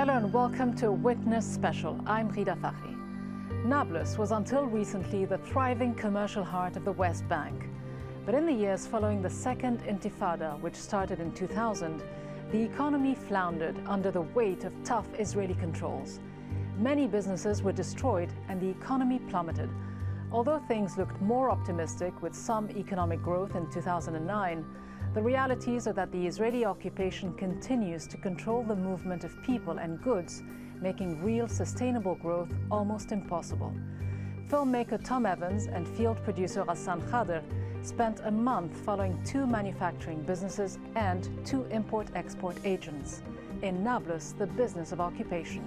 Hello and welcome to Witness Special. I'm Rida Fakhri. Nablus was until recently the thriving commercial heart of the West Bank. But in the years following the Second Intifada, which started in 2000, the economy floundered under the weight of tough Israeli controls. Many businesses were destroyed and the economy plummeted. Although things looked more optimistic with some economic growth in 2009, the realities are that the Israeli occupation continues to control the movement of people and goods, making real sustainable growth almost impossible. Filmmaker Tom Evans and field producer Hassan Khader spent a month following two manufacturing businesses and two import-export agents in Nablus, the business of occupation.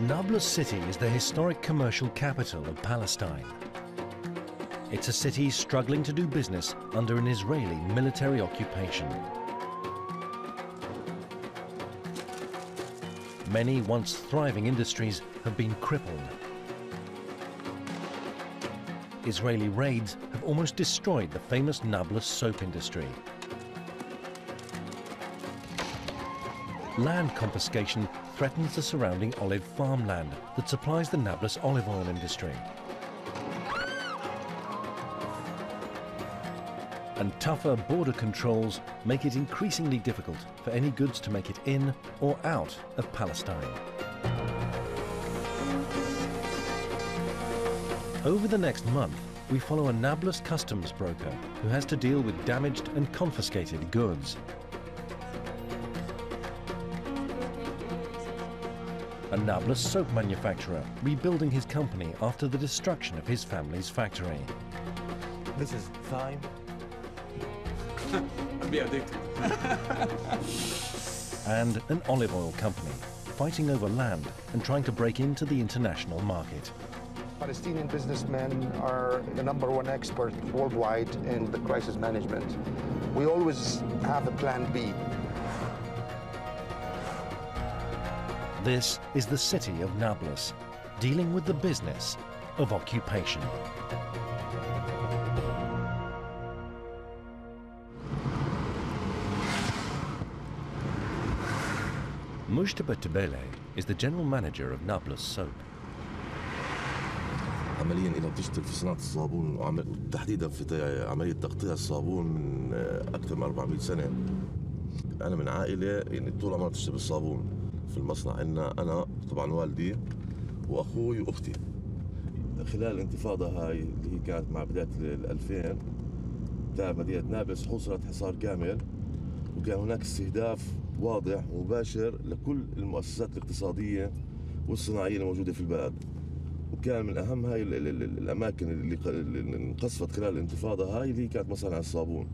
Nablus city is the historic commercial capital of Palestine. It's a city struggling to do business under an Israeli military occupation. Many once thriving industries have been crippled. Israeli raids have almost destroyed the famous Nablus soap industry. Land confiscation threatens the surrounding olive farmland that supplies the Nablus olive oil industry. And tougher border controls make it increasingly difficult for any goods to make it in or out of Palestine. Over the next month, we follow a Nablus customs broker who has to deal with damaged and confiscated goods. A Nablus soap manufacturer rebuilding his company after the destruction of his family's factory. This is thyme. Be addicted. And an olive oil company fighting over land and trying to break into the international market. Palestinian businessmen are the #1 expert worldwide in the crisis management. We always have a plan B. This is the city of Nablus, dealing with the business of occupation. Mujtaba Tabele is the general manager of Nablus Soap. عمليا إلى بتشتغل في صناعة الصابون وتحديدا في عملية تقطيع الصابون من أكثر من 400 سنة. أنا من عائلة يعني طول عمرها تشتغل بالصابون في المصنع. عندنا أنا طبعا والدي وأخوي وأختي. خلال الانتفاضة هاي اللي هي كانت مع بداية 2000 تاع مدينة نابلس حصرت حصار كامل، وكان هناك استهداف واضح ومباشر لكل المؤسسات الاقتصادية والصناعية الموجودة في البلد. وكان من أهم هاي الأماكن اللي انقصفت خلال الانتفاضة هاي اللي كانت مصانع الصابون.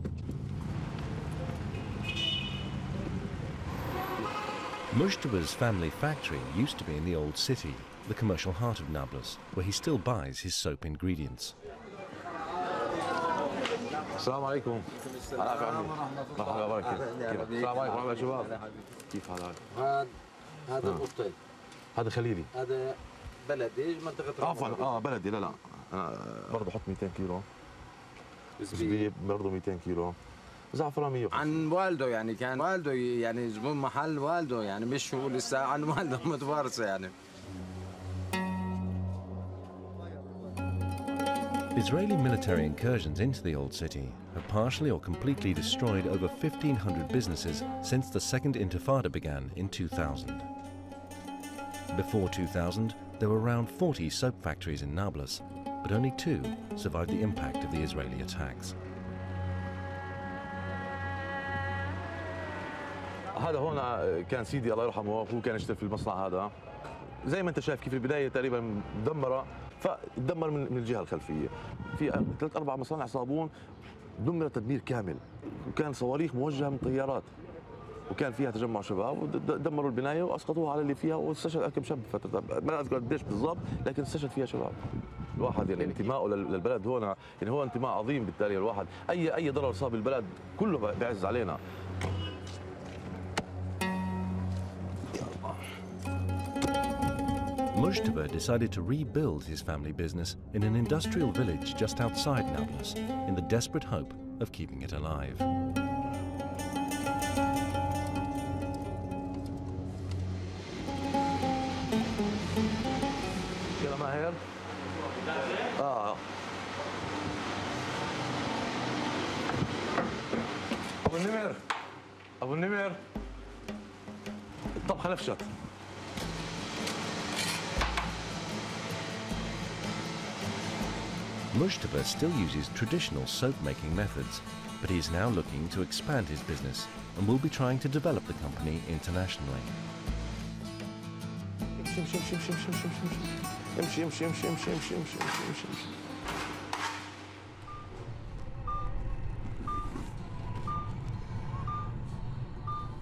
Mujtaba's family factory used to be in the old city, the commercial heart of Nablus, where he still buys his soap ingredients. السلام عليكم. العافية عمي. مرحبا بارك. السلام عليكم ورحمة الله شباب. كيف حالك؟ هذا القطين. هذا خليلي. هذا بلدي منطقة عفوا بلدي لا أنا برضه بحط 200 كيلو. زبيب برضه 200 كيلو. زعفران 150. عن والده يعني كان والده يعني زبون محل والده يعني مش هو لسه عن والده متوارثة يعني. Israeli military incursions into the old city have partially or completely destroyed over 1,500 businesses since the Second Intifada began in 2000. Before 2000, there were around 40 soap factories in Nablus, but only 2 survived the impact of the Israeli attacks. هذا هون كان سيدي الله يرحمه، هو كان يشتغل في المصنع هذا. زي ما انت شايف كيف البدايه تقريبا مدمره، فدمر من الجهه الخلفيه. في 3-4 مصانع صابون دمر تدمير كامل، وكان صواريخ موجهه من طيارات، وكان فيها تجمع شباب ودمروا البنايه واسقطوها على اللي فيها، واستشهد كم شاب فتره ما اذكر قديش بالضبط، لكن استشهد فيها شباب. الواحد يعني انتمائه للبلد هون يعني هو انتماء عظيم بالتالي. الواحد اي ضرر صاب البلد كله بيعز علينا. Mujtaba decided to rebuild his family business in an industrial village just outside Nablus in the desperate hope of keeping it alive. النمر أبو النمر الطبخة نفشت. Mustafa still uses traditional soap-making methods, but he is now looking to expand his business and will be trying to develop the company internationally.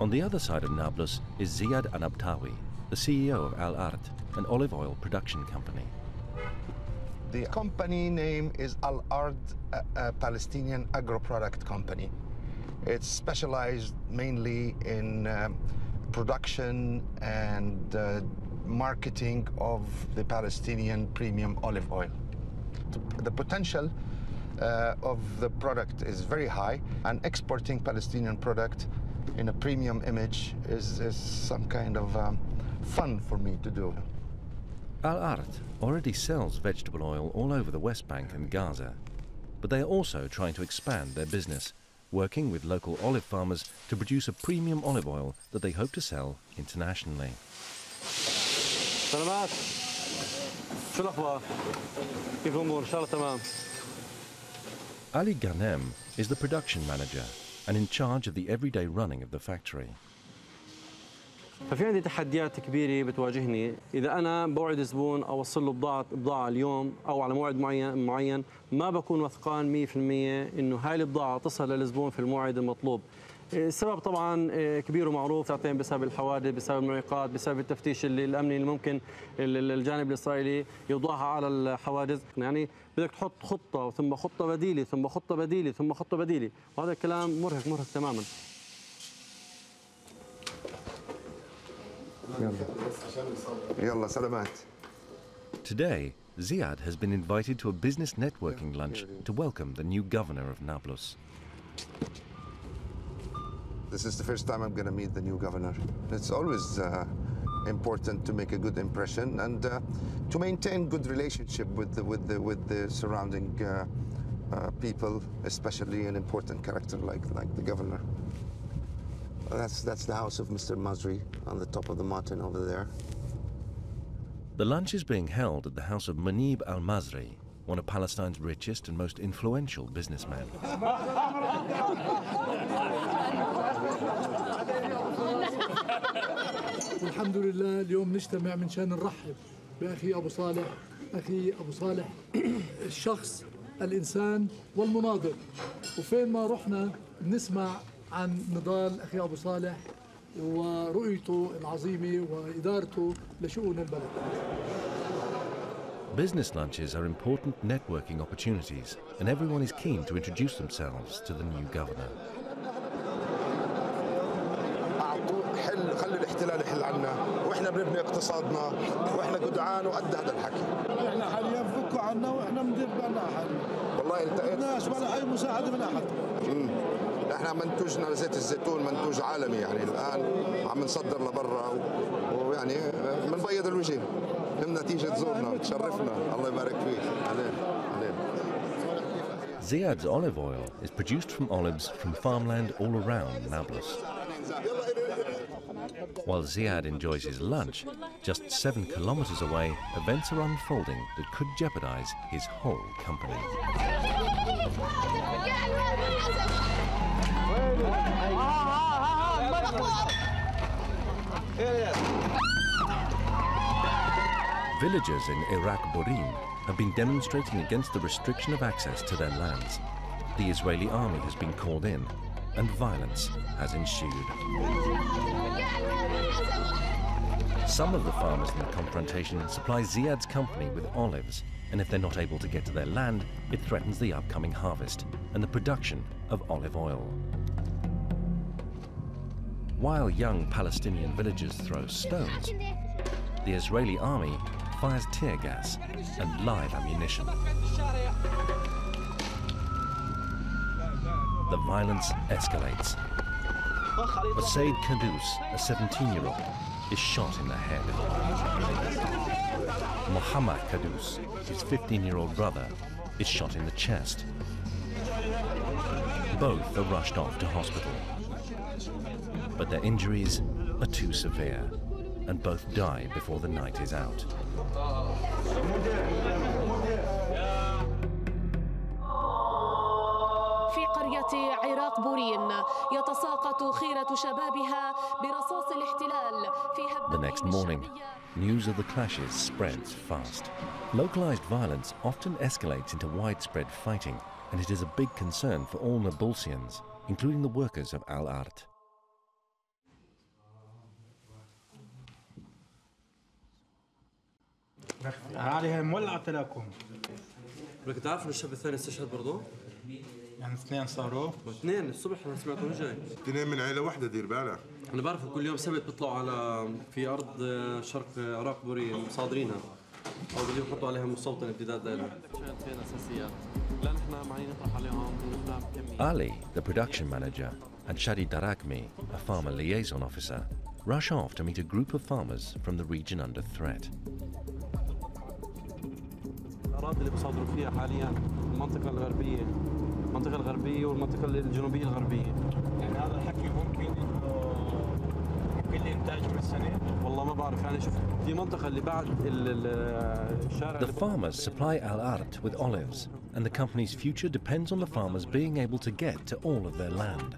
On the other side of Nablus is Ziad Anabtawi, the CEO of Al Art, an olive oil production company. The company name is Al Ard, a Palestinian agro-product company. It's specialized mainly in production and marketing of the Palestinian premium olive oil. The potential of the product is very high, and exporting Palestinian product in a premium image is some kind of fun for me to do. Al Art already sells vegetable oil all over the West Bank and Gaza, but they are also trying to expand their business, working with local olive farmers to produce a premium olive oil that they hope to sell internationally. سلامات شو الأخبار؟ كيف الأمور؟ إن شاء الله تمام. Ali Ghanem is the production manager and in charge of the everyday running of the factory. ففي عندي تحديات كبيرة بتواجهني إذا أنا بوعد زبون أو أوصل له بضاعة اليوم أو على موعد معين ما بكون وثقان 100% إنه هاي البضاعة تصل للزبون في الموعد المطلوب. السبب طبعا كبير ومعروف، ساعتين بسبب الحوادث، بسبب المعيقات، بسبب التفتيش الأمني اللي ممكن الجانب الإسرائيلي يوضعها على الحوادث. يعني بدك تحط خطة ثم خطة بديلة ثم خطة بديلة ثم خطة بديلة، وهذا الكلام مرهق تماما. يلا سلامات. Today, Ziad has been invited to a business networking lunch to welcome the new governor of Nablus. This is the first time I'm going to meet the new governor. It's always important to make a good impression and to maintain good relationship with the surrounding people, especially an important character like the governor. That's the house of Mr. Masri on the top of the mountain over there. The lunch is being held at the house of Munib al-Masri, one of Palestine's richest and most influential businessmen. والحمد لله اليوم نجتمع من شان نرحب بأخي أبو صالح، أخي أبو صالح الشخص الإنسان والمناضل، وفين ما رحنا بنسمع عن نضال أخي أبو صالح ورؤيته العظيمة وإدارته لشؤون البلد. Business lunches are important networking opportunities, and everyone is keen to introduce themselves to the new governor. خلي الاحتلال يحل عنا واحنا بنبني اقتصادنا واحنا جدعان وقد هذا الحكي. احنا حاليا فكوا عنا واحنا بندير بالنا حاليا. والله التقيت الناس ولا اي مساعده من احد. احنا منتوجنا زيت الزيتون منتوج عالمي، يعني الان عم نصدر لبرا ويعني بنبيض الوجه لما تيجي تزورنا تشرفنا. الله يبارك فيك. عليك. Ziad's olive oil is produced from olives from farmland all around Nablus. While Ziad enjoys his lunch, just 7 kilometers away, events are unfolding that could jeopardize his whole company. Villagers in Iraq Borim have been demonstrating against the restriction of access to their lands. The Israeli army has been called in, and violence has ensued. Some of the farmers in the confrontation supply Ziad's company with olives, and if they're not able to get to their land, it threatens the upcoming harvest and the production of olive oil. While young Palestinian villagers throw stones, the Israeli army fires tear gas and live ammunition. The violence escalates. Said Kadus, a 17-year-old, is shot in the head. Muhammad Kadus, his 15-year-old brother, is shot in the chest. Both are rushed off to hospital. But their injuries are too severe, and both die before the night is out. في قرية عراق بورين يتساقط خيرة شبابها برصاص الاحتلال في The next morning, news of the clashes spreads fast. Localized violence often escalates into widespread fighting, and it is a big concern for all Nablusians, including the workers of Al-Art. عليها مولعة لكم. بدك تعرف ان الشاب الثاني استشهد برضه؟ يعني اثنين صاروا؟ اثنين الصبح انا سمعتهم جاي. اثنين من عيلة واحدة دير بالك. انا بعرف كل يوم سبت بيطلعوا على في ارض شرق عراق بورين مصادرينها او بدهم يحطوا عليها مستوطن امتداد لها. اساسيات. لا نحن معي نطرح عليهم Ali, the production manager, and Shadi Darakmi, a farmer liaison officer, rush off to meet a group of farmers from the region under threat. الأراضي اللي بصادروا فيها حاليا المنطقة الغربية والمنطقة الجنوبية الغربية. يعني هذا الحكي ممكن لي إنتاج من السنة؟ والله ما بعرف يعني شوف في منطقة اللي بعد الشارع. The farmers supply Al-Art with olives, and the company's future depends on the farmers being able to get to all of their land.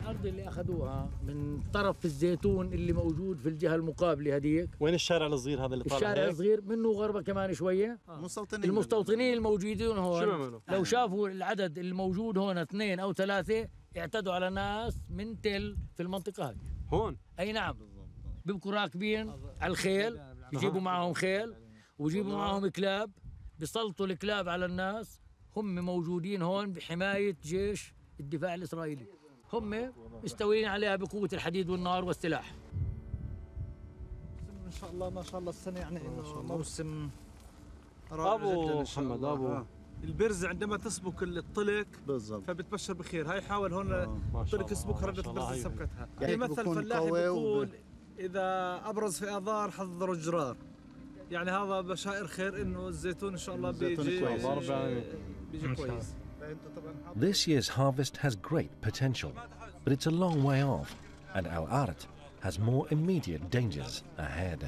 الأرض اللي أخذوها من طرف الزيتون اللي موجود في الجهة المقابلة هذيك. وين الشارع الصغير هذا اللي طالع؟ الشارع الصغير منه غربة كمان شوية. المستوطنين الموجودين هون لو شافوا العدد الموجود هون 2 أو 3 اعتدوا على ناس من تل في المنطقة هذه. هون؟ أي نعم. بيبقوا راكبين على الخيل، يجيبوا معهم خيل ويجيبوا معهم كلاب، بيسلطوا الكلاب على الناس. هم موجودين هون بحماية جيش الدفاع الإسرائيلي. هم مستويين عليها بقوة الحديد والنار والسلاح. إن شاء الله ما شاء الله السنة يعني إنه موسم رائع أبو محمد أبو البرز عندما تسبك الطلق بالضبط فبتبشر بخير. هاي حاول هون الطلق يسبك ردة البرز سبكتها. يعني مثل فلاحي بيقول إذا أبرز في آذار حضروا الجرار. يعني هذا بشائر خير إنه الزيتون إن شاء الله بيجي كويس. This year's harvest has great potential, but it's a long way off, and Al-Art has more immediate dangers ahead.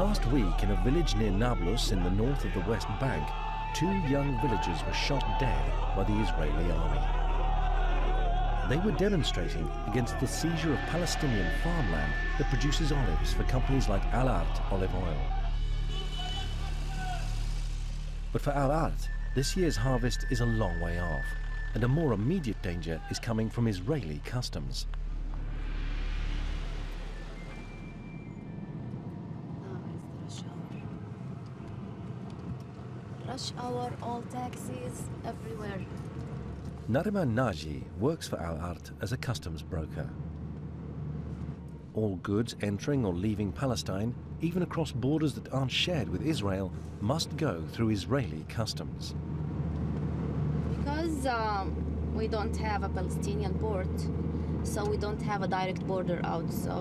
Last week, in a village near Nablus in the north of the West Bank, 2 young villagers were shot dead by the Israeli army. They were demonstrating against the seizure of Palestinian farmland that produces olives for companies like Al-Art Olive Oil. But for Al-Art, this year's harvest is a long way off, and a more immediate danger is coming from Israeli customs. Rush hour, all taxis, everywhere. Nariman Naji works for Al-Art as a customs broker. All goods entering or leaving Palestine, even across borders that aren't shared with Israel, must go through Israeli customs. Because we don't have a Palestinian port, so we don't have a direct border out. So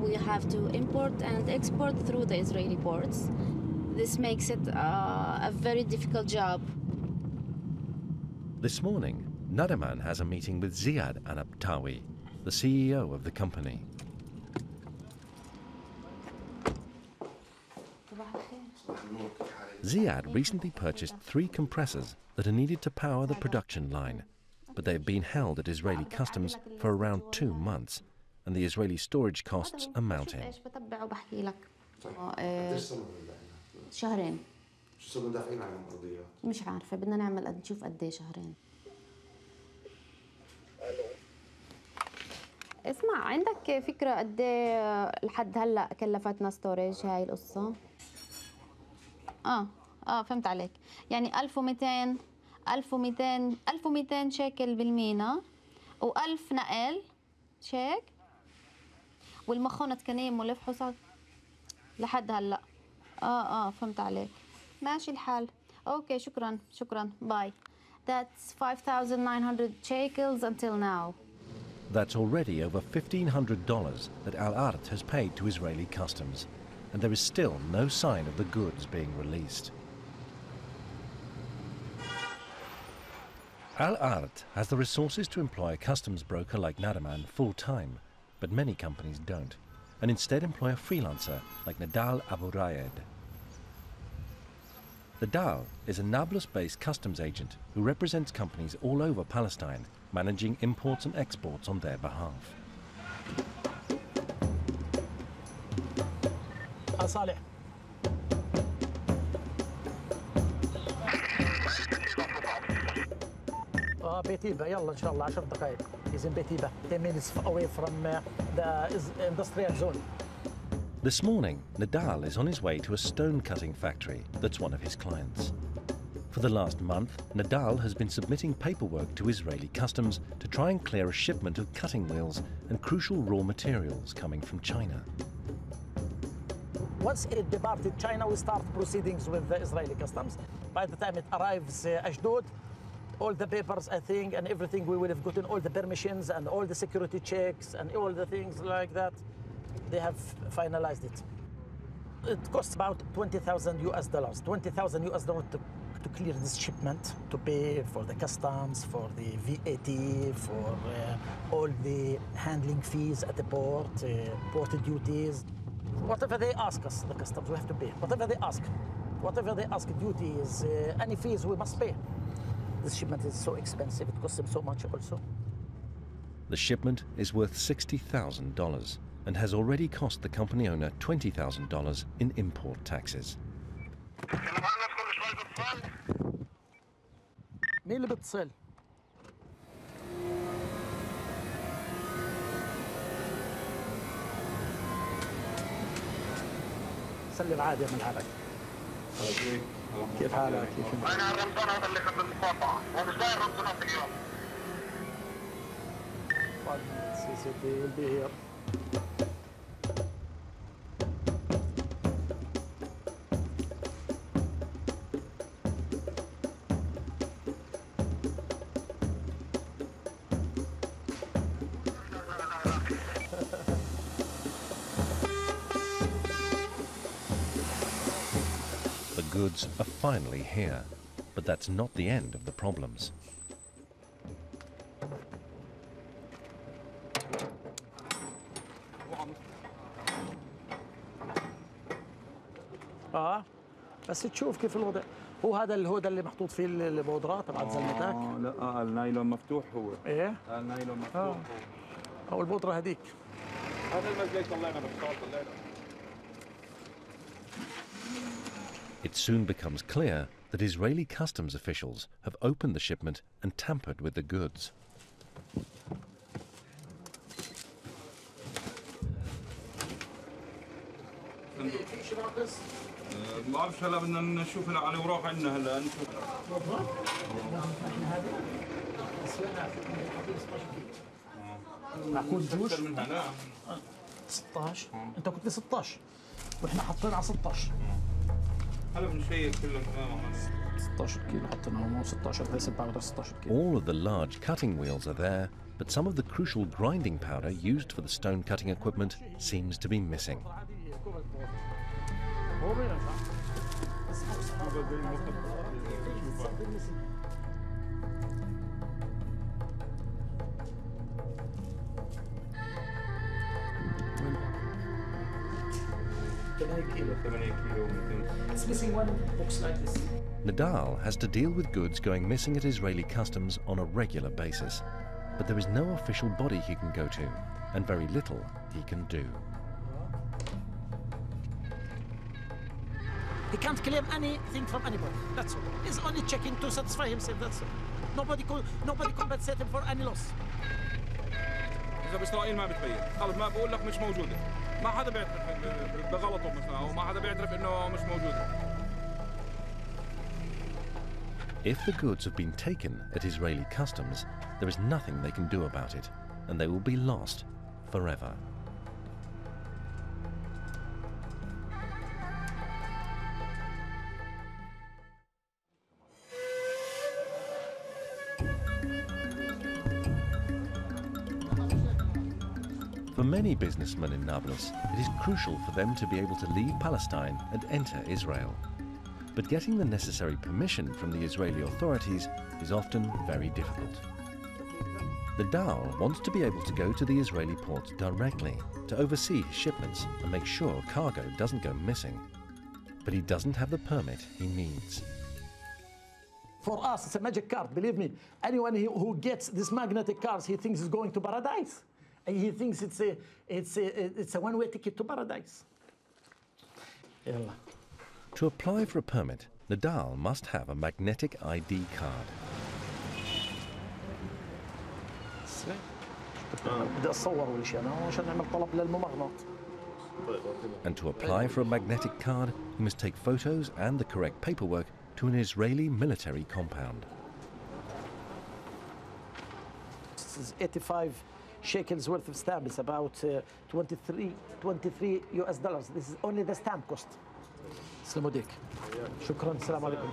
we have to import and export through the Israeli ports. This makes it a very difficult job. This morning, Nariman has a meeting with Ziad Anabtawi, the CEO of the company. Ziad recently purchased 3 compressors that are needed to power the production line, but they've been held at Israeli customs for around 2 months, and the Israeli storage costs are mounting. شهرين. شو صرنا دافعين على الأرضيات؟ مش عارفة، بدنا نعمل نشوف قد إيه شهرين. اسمع، عندك فكرة قد إيه لحد هلا كلفتنا ستوريج هاي القصة؟ فهمت عليك. يعني 1200 شيكل بالمينا و1000 نقل شيك والمخونة كنيم ولف حصاد لحد هلا. فهمت عليك. ماشي الحال. اوكي شكرا باي. That's 5,900 shekels until now. That's already over $1,500 that Al Art has paid to Israeli customs, and there is still no sign of the goods being released. Al Art has the resources to employ a customs broker like Nadaman full-time, but many companies don't, and instead employ a freelancer like Nadal Abu Rayed. Nadal is a Nablus-based customs agent who represents companies all over Palestine, managing imports and exports on their behalf. صالح بيتيبا يلا ان شاء الله 10 دقائق. He's in Betiba, 10 minutes away from the industrial zone. This morning, Nadal is on his way to a stone cutting factory that's one of his clients. For the last month, Nadal has been submitting paperwork to Israeli customs to try and clear a shipment of cutting wheels and crucial raw materials coming from China. Once it departed China, we start proceedings with the Israeli customs. By the time it arrives Ashdod, all the papers, I think, and everything, we will have gotten all the permissions and all the security checks and all the things like that. They have finalized it. It costs about $20,000 to clear this shipment, to pay for the customs, for the VAT, for all the handling fees at the port, port duties. Whatever they ask us, the customs, we have to pay. Whatever they ask, duties, any fees, we must pay. This shipment is so expensive, it costs them so much also. The shipment is worth $60,000 and has already cost the company owner $20,000 in import taxes. مين اللي بتصل؟ سلم عادي من حالك. كيف حالك؟ أنا الرمضان هذا اللي كان بالمقاطعة ومش داير رمضانات اليوم. CCTV will be here. The goods are finally here, but that's not the end of the problems. بس تشوف كيف الوضع. هو هذا الهودة اللي محطوط فيه البودرة تبعت زلمتك؟ لا النايلون مفتوح هو. ايه؟ النايلون مفتوح. او البودرة هذيك. هذا المزيج طلعنا بالصوت طلعنا. It soon becomes clear that Israeli customs officials have opened the shipment and tampered with the goods. ما بعرفش هلا بدنا نشوف على الاوراق عندنا هلا نشوف. معقول دوش؟ 16 انت قلت لي 16 واحنا حاطين على 16 هلا بنشيك كله تمام 16 كيلو حطيناهم 16 16 كيلو. All of the large cutting wheels are there, but some of the crucial grinding powder used for the stone cutting equipment seems to be missing. It's missing one box like this. Nadal has to deal with goods going missing at Israeli customs on a regular basis, but there is no official body he can go to, and very little he can do. He can't claim anything from anybody. That's all. He's only checking to satisfy himself. That's all. Nobody compensate him for any loss. إذا بإسرائيل ما بتبين، خلص ما بقول لك مش موجودة. ما حدا بيعترف بغلطه مثلا أو ما حدا بيعترف إنه مش موجودة. If the goods have been taken at Israeli customs, there is nothing they can do about it, and they will be lost forever. For many businessmen in Nablus, it is crucial for them to be able to leave Palestine and enter Israel. But getting the necessary permission from the Israeli authorities is often very difficult. Nablus wants to be able to go to the Israeli ports directly to oversee his shipments and make sure cargo doesn't go missing. But he doesn't have the permit he needs. For us, it's a magic card, believe me. Anyone who gets this magnetic cards, he thinks he's going to paradise. And he thinks it's a one-way ticket to paradise. Yalla. To apply for a permit, Nablus must have a magnetic ID card. And to apply for a magnetic card, he must take photos and the correct paperwork to an Israeli military compound. This is 85 shekels worth of stamp. It's about 23 US dollars. This is only the stamp cost. Assalamu alaikum. Shukran. Assalamu alaikum.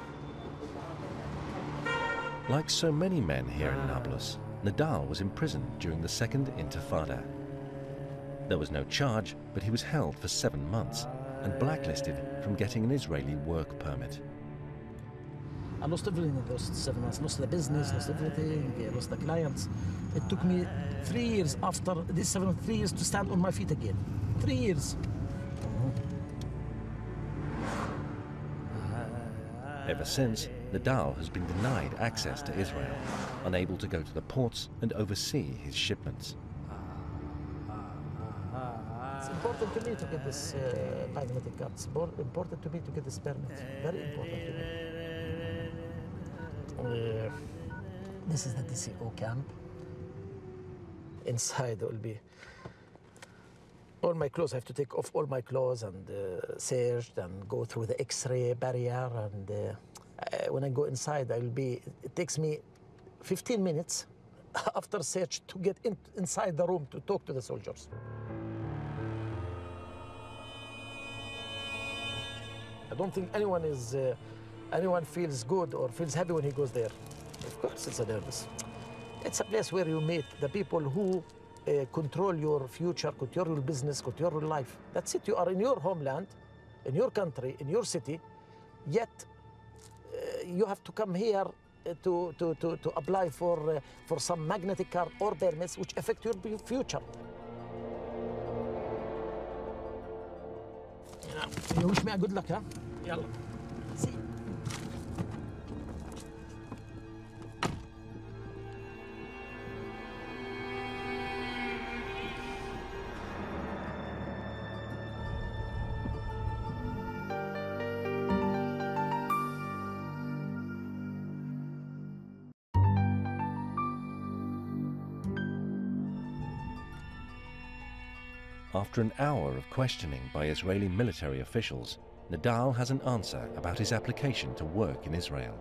Like so many men here in Nablus, Nablus was imprisoned during the Second Intifada. There was no charge, but he was held for 7 months and blacklisted from getting an Israeli work permit. I lost everything in those 7 months. Lost the business, lost everything, lost the clients. It took me 3 years after this 3 years to stand on my feet again. 3 years. Ever since, Nablus has been denied access to Israel, unable to go to the ports and oversee his shipments. It's important to me to get this magnetic card. It's important to me to get this permit. Very important to me. This is the DCO camp. Inside there will be all my clothes. I have to take off all my clothes and searched and go through the X-ray barrier. And when I go inside, it takes me 15 minutes after search to get inside the room to talk to the soldiers. I don't think anyone feels good or feels happy when he goes there. Of course, it's a nervous. It's a place where you meet the people who control your future, control your business, control your life. That's it. You are in your homeland, in your country, in your city, yet you have to come here to apply for some magnetic card or permits which affect your future. You wish me a good luck, huh? Yalla. See. After an hour of questioning by Israeli military officials, Nablus has an answer about his application to work in Israel.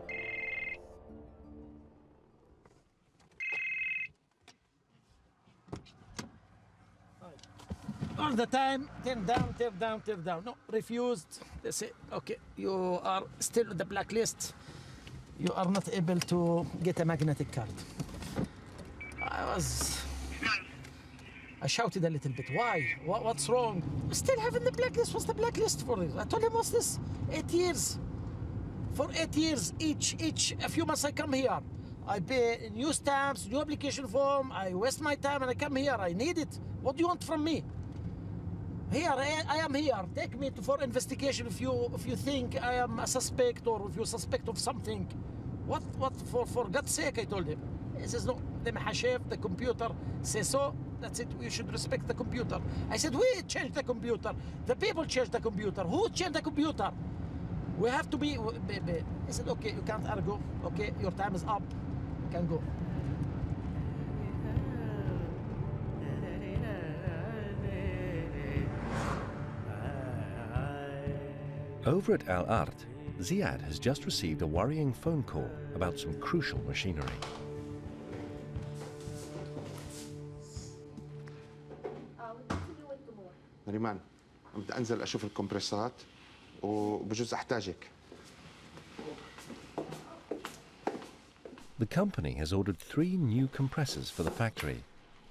All the time, turn down, turn down, turn down. No, refused. They say, okay, you are still on the blacklist. You are not able to get a magnetic card. I shouted a little bit. Why? What's wrong? Still having the blacklist. What's the blacklist for this? I told him, what's this? 8 years. For 8 years each. A few months I come here. I pay new stamps, new application form. I waste my time and I come here. I need it. What do you want from me? Here, I am here. Take me for investigation if you think I am a suspect or if you suspect of something. What? For God's sake, I told him. He says, no, the computer says so. That's it. We should respect the computer. I said, we changed the computer. The people changed the computer. Who changed the computer? We have to be. He said, okay, you can't argue. Okay, your time is up. You can go. Over at Al Ard, Ziad has just received a worrying phone call about some crucial machinery. نريمان بدي انزل اشوف الكمبرسات وبجوز احتاجك. The company has ordered 3 new compressors for the factory,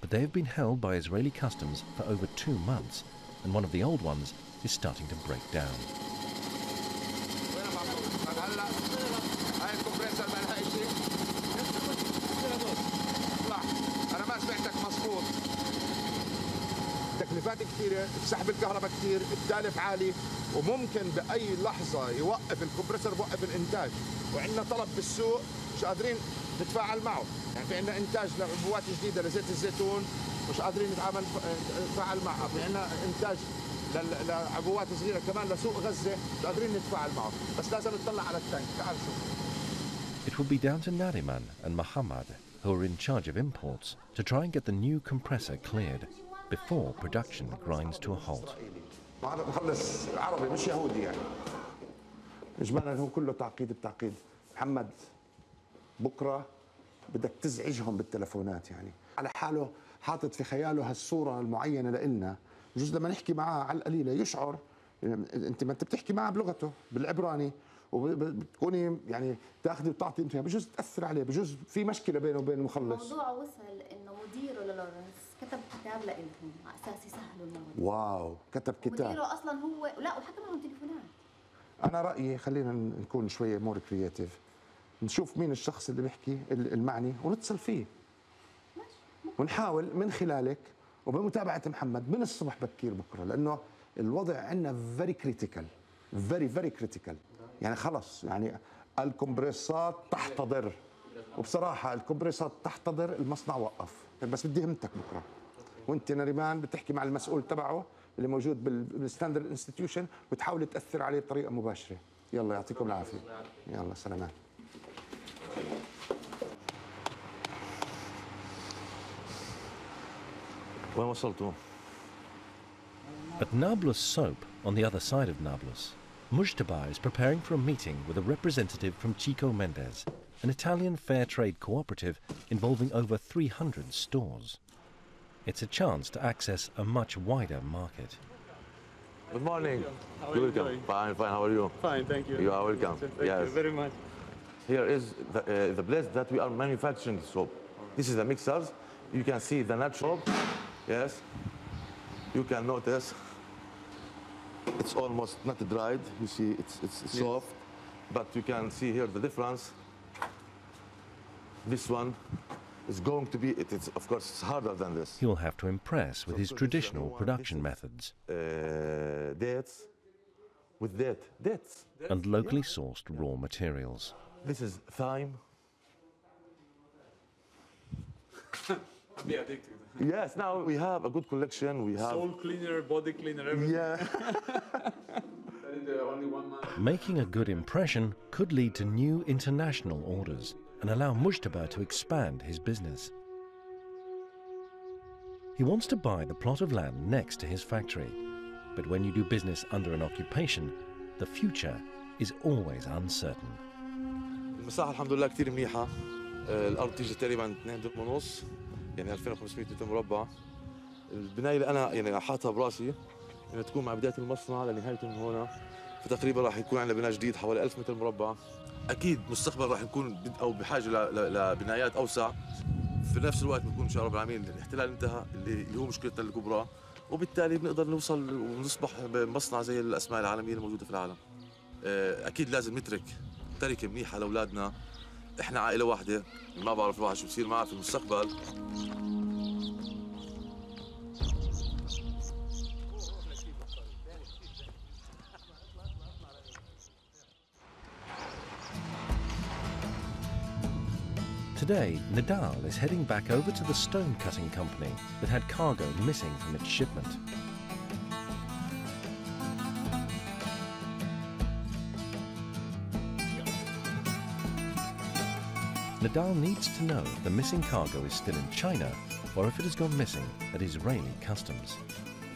but they have been held by Israeli customs for over 2 months, and one of the old ones is starting to break down. تكلفات كثيرة، سحب الكهرباء كثير، التالف عالي، وممكن بأي لحظة يوقف الكمبرسور بوقف الإنتاج، وعندنا طلب بالسوق مش قادرين نتفاعل معه، يعني في عندنا إنتاج لعبوات جديدة لزيت الزيتون مش قادرين نتفاعل معها، في عندنا إنتاج لعبوات صغيرة كمان لسوق غزة مش قادرين نتفاعل معه، بس لازم نطلع على التانك، تعال شوف. It will be down to Nariman and Muhammad, who are in charge of imports, to try and get the new compressor cleared before production grinds to a halt. نخلص عربي مش يهودي يعني. إجمالا هو كله تعقيد بتعقيد. محمد بكرة بدك تزعجهم بالتلفونات يعني. على حاله حاطط في خياله هالصورة المعينة لإلنا. بجوز لما نحكي معاه على القليلة يشعر أنت ما أنت بتحكي معاه بلغته بالعبراني وبتكوني يعني تاخذي وتعطي أنت بجوز تأثر عليه بجوز في مشكلة بينه وبين المخلص. الموضوع وصل إنه مديره للورنس كتب كتاب لإلهم على أساس يسهلوا الموضوع. واو كتب كتاب. مديره أصلا هو لا وحكى معهم تليفونات. أنا رأيي خلينا نكون شوية مور كرياتيف. نشوف مين الشخص اللي بيحكي المعني ونتصل فيه. ونحاول من خلالك وبمتابعة محمد من الصبح بكير بكرة لأنه الوضع عندنا فيري كريتيكال فيري كريتيكال يعني خلص يعني الكمبريسات تحتضر وبصراحة الكمبريسات تحتضر المصنع وقف بس بدي همتك بكرة وانت نريمان بتحكي مع المسؤول تبعه اللي موجود بالستاندرد انستتيوشن وتحاول تأثر عليه بطريقة مباشرة. يلا يعطيكم العافية. يلا سلامات. وين وصلتوا؟ At Nablus soap, on the other side of Nablus, Mujtaba is preparing for a meeting with a representative from Chico Mendes, an Italian fair trade cooperative involving over 300 stores. It's a chance to access a much wider market. Good morning. How are you doing? Fine. How are you? Fine, thank you. You are welcome. Thank you very much. Here is the place that we are manufacturing soap. This is the mixers. You can see the natural. Yes. You can notice it's almost not dried. You see it's soft, but you can see here the difference. This one is going to be, it's of course it's harder than this. He'll have to impress with his traditional production methods. Dates with dates. And locally sourced raw materials. This is thyme. I'll be addicted. Yes, now we have a good collection. We have soul cleaner, body cleaner, everything. Yeah. That is the only one man. Making a good impression could lead to new international orders and allow Mujtaba to expand his business. He wants to buy the plot of land next to his factory, but when you do business under an occupation, the future is always uncertain. المساحة الحمد لله كثير منيحة. الأرض تيجي تقريبا 2 دونم ونص، يعني 2500 متر مربع. البناية اللي أنا يعني حاطها براسي إنها تكون مع بداية المصنع لنهايته من هنا، فتقريبا راح يكون عندنا بناء جديد حوالي 1000 متر مربع. أكيد مستقبل راح نكون أو بحاجة لبنايات أوسع. في نفس الوقت بنكون إن شاء الله رب العالمين الاحتلال انتهى اللي هو مشكلتنا الكبرى، وبالتالي بنقدر نوصل ونصبح مصنع زي الأسماء العالمية الموجودة في العالم. أكيد لازم نترك تركة منيحة لأولادنا. إحنا عائلة واحدة، ما بعرف الواحد شو بصير معه في المستقبل. Today, Nadal is heading back over to the stone cutting company that had cargo missing from its shipment. Nadal needs to know if the missing cargo is still in China or if it has gone missing at Israeli customs.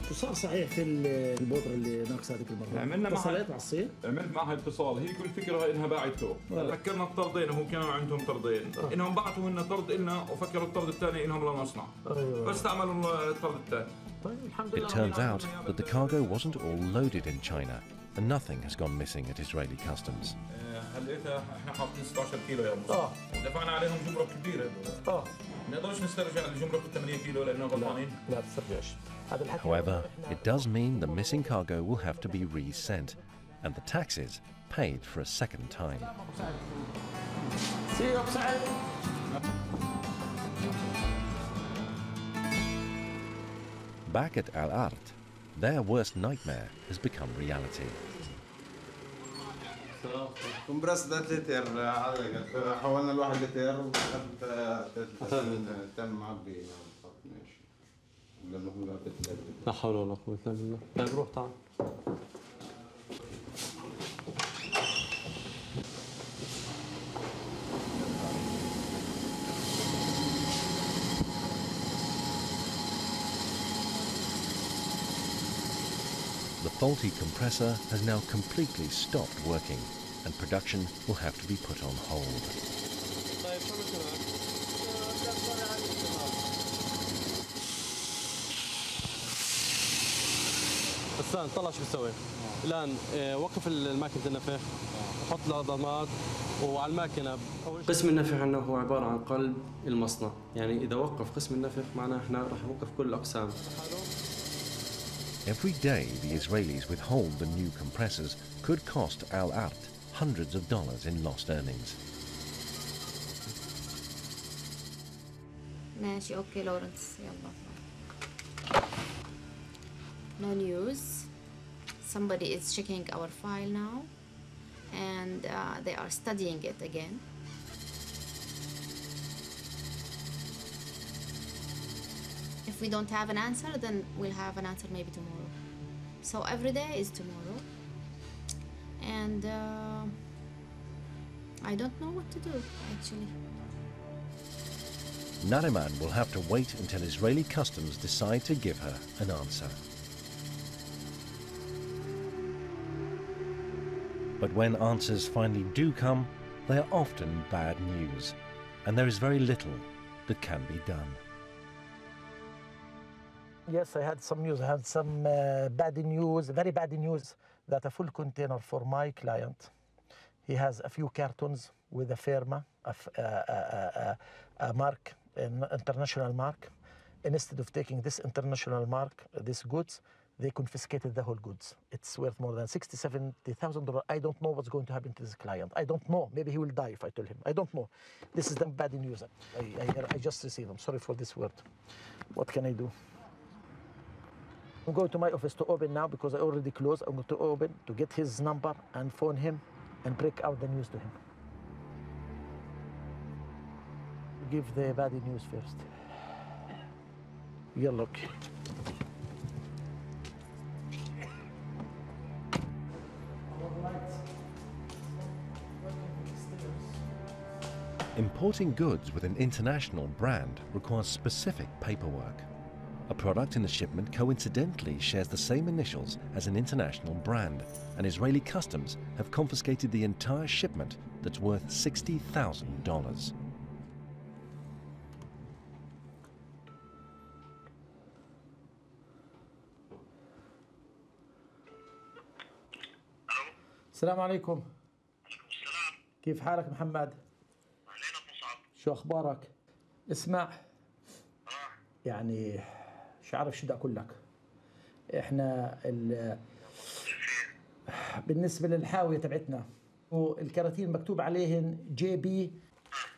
اتصال صحيح في البودرة اللي ناقصة هذيك المرة. عملنا اتصالات على الصين؟ عملت معها اتصال، هي كل الفكرة انها باعته، فكرنا بطردين وهم كانوا عندهم طردين، انهم بعثوا لنا طرد لنا وفكروا الطرد الثاني انهم للمصنع. فاستعملوا الطرد الثاني. It turns out that the cargo wasn't all loaded in China and nothing has gone missing at Israeli customs. خليتها احنا حاطين 16 كيلو يا ابو ودفعنا عليهم جمرك كبيره. ما نقدرش نسترجع الجمرك 8 كيلو لانه غلطانين. لا بتسترجعش. However, it does mean the missing cargo will have to be resent and the taxes paid for a second time. See you, Said. Back at Al Art, their worst nightmare has become reality. كومبرس ده لتر حولنا لواحد لتر وخدت تم معبي. ماشي. لا حول ولا قوة إلا بالله. طيب روح تعال. The faulty compressor has now completely stopped working and production will have to be put on hold. حسان طلع شو بتسوي؟ الآن وقف الماكينة النفخ، حط العظمات وعلى الماكينة. قسم النفخ عندنا هو عبارة عن قلب المصنع، يعني إذا وقف قسم النفخ معناه إحنا راح نوقف كل الأقسام. Every day the Israelis withhold the new compressors could cost Al Art hundreds of dollars in lost earnings. ماشي اوكي لورنس يلا. No news. Somebody is checking our file now and they are studying it again. If we don't have an answer, then we'll have an answer maybe tomorrow. So every day is tomorrow. And I don't know what to do, actually. Nariman will have to wait until Israeli customs decide to give her an answer. But when answers finally do come, they are often bad news, and there is very little that can be done. Yes, I had some news. I had some bad news, very bad news, that a full container for my client. He has a few cartons with a firma, a mark, an international mark. And instead of taking this international mark, these goods, they confiscated the whole goods. It's worth more than $60,000, $70,000. I don't know what's going to happen to this client. I don't know. Maybe he will die if I tell him. I don't know. This is the bad news. I just received them. Sorry for this word. What can I do? I'm going to my office to open now because I already closed. I'm going to open to get his number and phone him and break out the news to him. Give the bad news first. Yeah, look. Importing goods with an international brand requires specific paperwork. A product in the shipment coincidentally shares the same initials as an international brand, and Israeli customs have confiscated the entire shipment that's worth $60,000. السلام عليكم. وعليكم السلام. كيف حالك محمد؟ علينا مصعب. شو أخبارك؟ اسمع. يعني مش عارف شو بدي أقول لك. إحنا بالنسبة للحاوية تبعتنا والكراتين مكتوب عليهن JB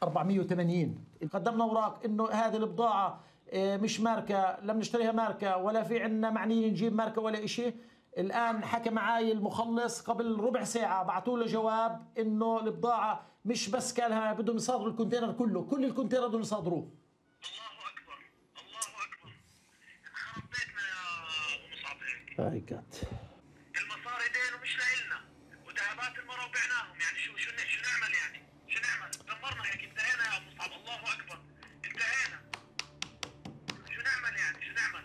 480. قدمنا أوراق إنه هذه البضاعة مش ماركة، لم نشتريها ماركة ولا في عنا معنيين نجيب ماركة ولا إشي. الآن حكى معاي المخلص قبل ربع ساعة، بعثوا له جواب إنه البضاعة مش بس قالها بدهم يصادروا الكونتينر كله، كل الكونتينر بدهم يصادروه. الله أكبر، الله أكبر. خرب بيتنا يا أبو مصعب هيك. ماي جاد. المصاري دين ومش لإلنا، وذهبات المرة وبعناهم، يعني شو نعمل يعني؟ شو نعمل؟ دمرنا هيك، انتهينا يا أبو مصعب، الله أكبر، انتهينا. شو نعمل يعني؟ شو نعمل؟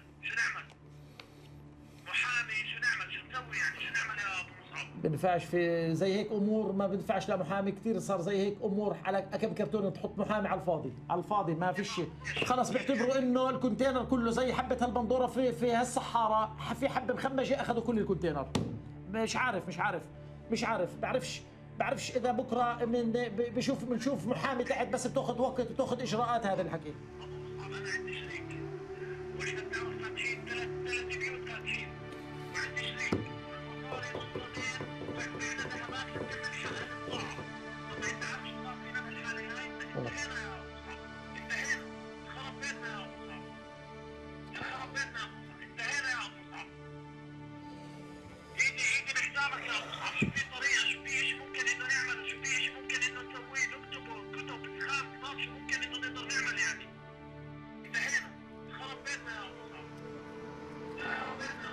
محامي شو نعمل؟ شو نسوي يعني؟ شو نعمل يا ابو مصعب؟ بنفعش في زي هيك امور، ما بنفعش لمحامي كثير، صار زي هيك امور على كم كرتون تحط محامي على الفاضي، على الفاضي ما فيش شيء، خلص بيعتبروا انه الكونتينر كله زي حبه هالبندوره في هالصحاره، في حبه مخمجه اخذوا كل الكونتينر. مش عارف بعرفش بعرفش اذا بكره بنشوف محامي تحت بس بتاخذ وقت وتاخذ اجراءات هذا الحكي. انا عندي شريك واحنا بنعرف فاتحين ثلاث بيوت فاتحين وعندي شريك مصاري سلطتين وبعنا ذهبات لتم الحاله الضاعه. طب انت عارف شو صار فينا بالحاله هاي؟ انتهينا يا ابو صعب، انتهينا، خرب بيتنا يا ابو صعب، خرب بيتنا يا ابو صعب، انتهينا يا ابو صعب. ايدي بحسابك يا ابو صعب، شو في طريقه، شو في شيء ممكن انه نعمله، شو في شيء ممكن انه نسويه، نكتبه كتب خام نار، شو ممكن انه نقدر نعمل يعني. انتهينا، خرب بيتنا يا ابو صعب، خرب بيتنا.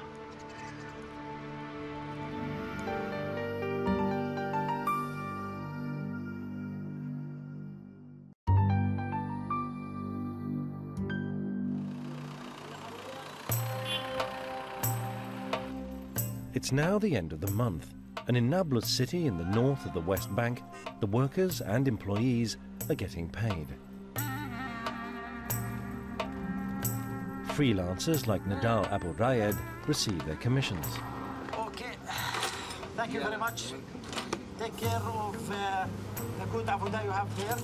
It's now the end of the month, and in Nablus city in the north of the West Bank, the workers and employees are getting paid. Freelancers like Nadal Abu Rayed receive their commissions. Okay, thank you very much. Take care of the good avodah you have here.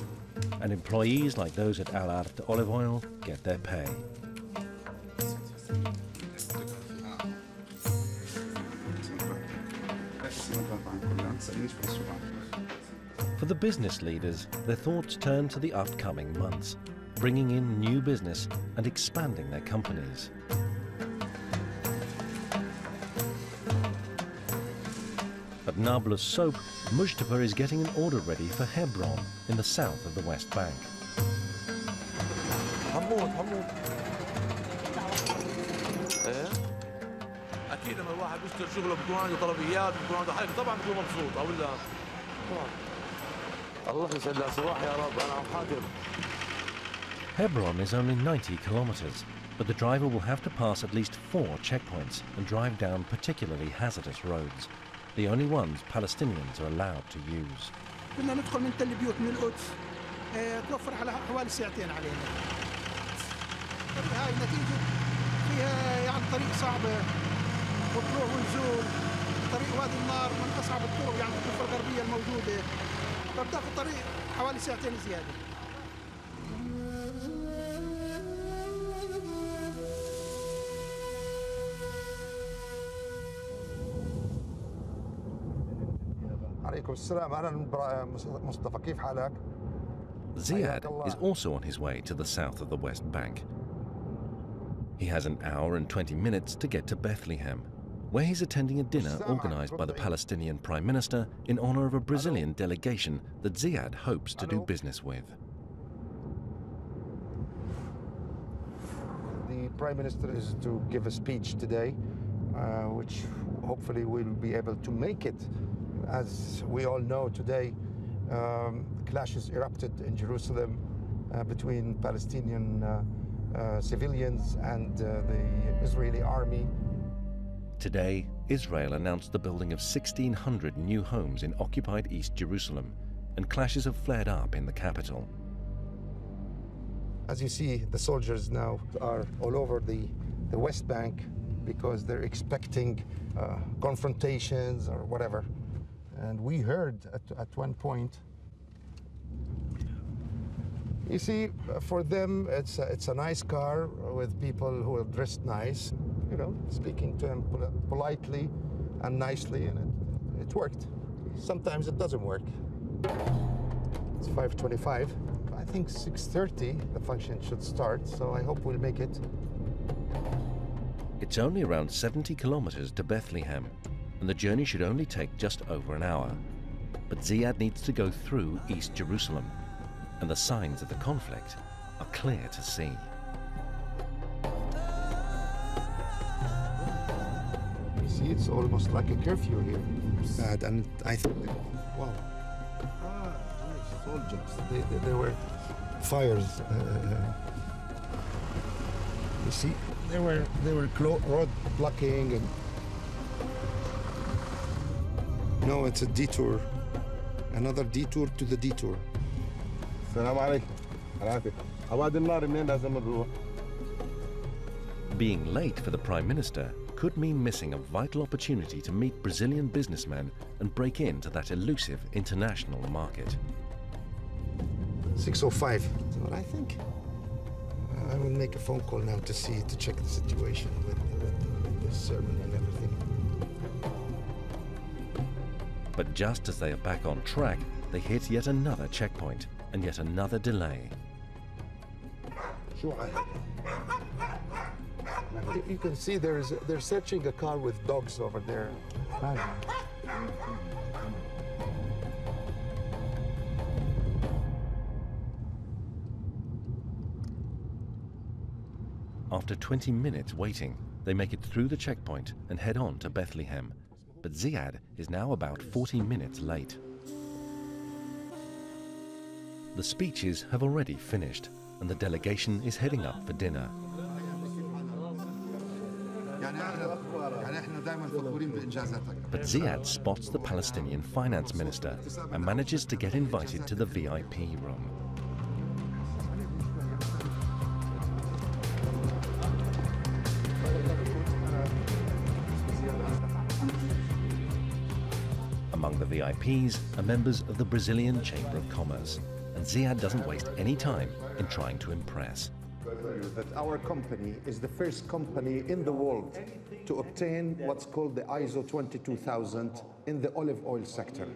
And employees like those at Al Art Olive Oil get their pay. For the business leaders, their thoughts turn to the upcoming months, bringing in new business and expanding their companies. At Nablus Soap, Mujtaba is getting an order ready for Hebron in the south of the West Bank. اكيد لما الواحد بيشتغل شغله بيكون عنده طلبيات بيكون عنده حاجه طبعا بيكون مبسوط او لا طبعا. الله يسعدها صباح يا رب انا حاضر. Hebron is only 90 kilometers, but the driver will have to pass at least 4 checkpoints and drive down particularly hazardous roads, the only ones Palestinians are allowed to use. كنا ندخل من تل بيوت من القدس توفر على حوالي ساعتين علينا. هاي نتيجة فيها يعني طريق صعبة وطلوع ونزول، طريق وادي النار من أصعب الطرق يعني الضفة الغربية الموجودة، فبتاخذ طريق حوالي ساعتين زيادة. عليكم السلام، أهلا مصطفى، كيف حالك؟ Ziad is also on his way to the south of the West Bank. He has an hour and 20 minutes to get to Bethlehem, where he's attending a dinner organized by the Palestinian Prime Minister in honor of a Brazilian delegation that Ziad hopes to do business with. The Prime Minister is to give a speech today, which hopefully we'll be able to make it. As we all know today, clashes erupted in Jerusalem between Palestinian civilians and the Israeli army. Today, Israel announced the building of 1,600 new homes in occupied East Jerusalem, and clashes have flared up in the capital. As you see, the soldiers now are all over the West Bank because they're expecting confrontations or whatever. And we heard at one point, you see, for them, it's a nice car with people who are dressed nice, you know, speaking to them politely and nicely, and it worked. Sometimes it doesn't work. It's 5:25. I think 6:30 the function should start, so I hope we'll make it. It's only around 70 kilometers to Bethlehem, and the journey should only take just over an hour. But Ziad needs to go through East Jerusalem, and the signs of the conflict are clear to see. You see, it's almost like a curfew here. And I think, wow. Soldiers. There were fires. You see, they were road blocking, and no, it's a detour, another detour to the detour. السلام عليكم. عواد النار منين لازم نروح؟ Being late for the Prime Minister could mean missing a vital opportunity to meet Brazilian businessmen and break into that elusive international market. 6:05. That's what I think. I will make a phone call now to check the situation with the sermon and everything. But just as they are back on track, they hit yet another checkpoint and yet another delay. You can see they're searching a car with dogs over there. After 20 minutes waiting, they make it through the checkpoint and head on to Bethlehem. But Ziad is now about 40 minutes late. The speeches have already finished, and the delegation is heading up for dinner. But Ziad spots the Palestinian finance minister and manages to get invited to the VIP room. Among the VIPs are members of the Brazilian Chamber of Commerce, and Ziad doesn't waste any time in trying to impress. That our company is the first company in the world to obtain what's called the ISO 22000 in the olive oil sector.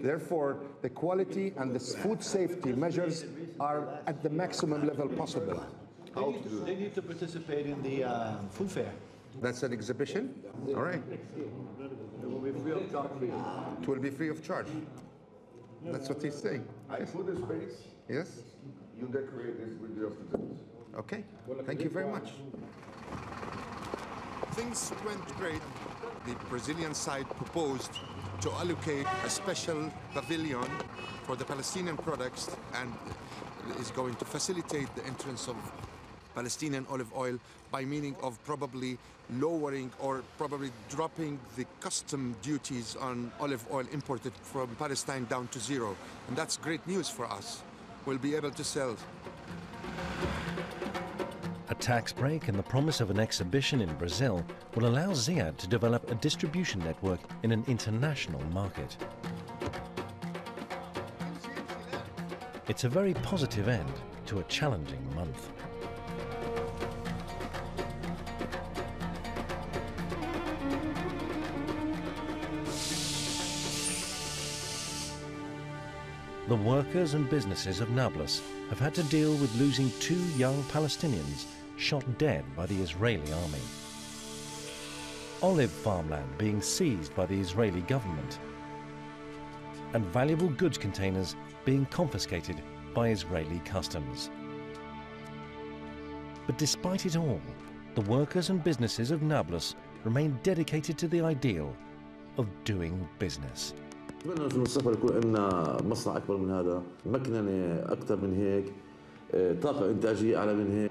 Therefore, the quality and the food safety measures are at the maximum level possible. They need to participate in the food fair. That's an exhibition? All right. It will be free of charge. It will be free of charge. That's what he's saying. I put the space. Yes? You decorate this with your presents. Okay. Thank you very much. Things went great. The Brazilian side proposed to allocate a special pavilion for the Palestinian products and is going to facilitate the entrance of Palestinian olive oil by meaning of probably lowering or probably dropping the custom duties on olive oil imported from Palestine down to zero. And that's great news for us. We'll be able to sell. A tax break and the promise of an exhibition in Brazil will allow Ziad to develop a distribution network in an international market. It's a very positive end to a challenging month. The workers and businesses of Nablus have had to deal with losing 2 young Palestinians shot dead by the Israeli army. Olive farmland being seized by the Israeli government, and valuable goods containers being confiscated by Israeli customs. But despite it all, the workers and businesses of Nablus remain dedicated to the ideal of doing business. نتمنى في المستقبل يكون عندنا مصنع أكبر من هذا، مكننة أكثر من هيك، طاقة إنتاجية أعلى من هيك.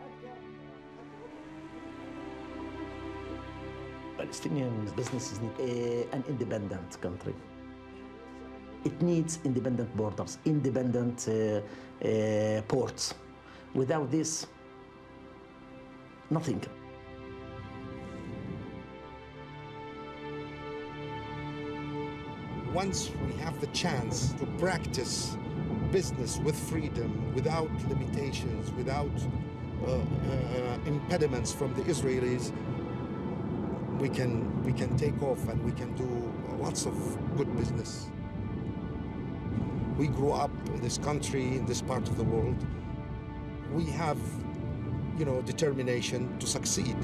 Palestinian businesses need an independent country. It needs independent borders, independent ports. Without this, nothing. Once we have the chance to practice business with freedom, without limitations, without impediments from the Israelis, we can take off and we can do lots of good business. We grew up in this country, in this part of the world. We have, determination to succeed.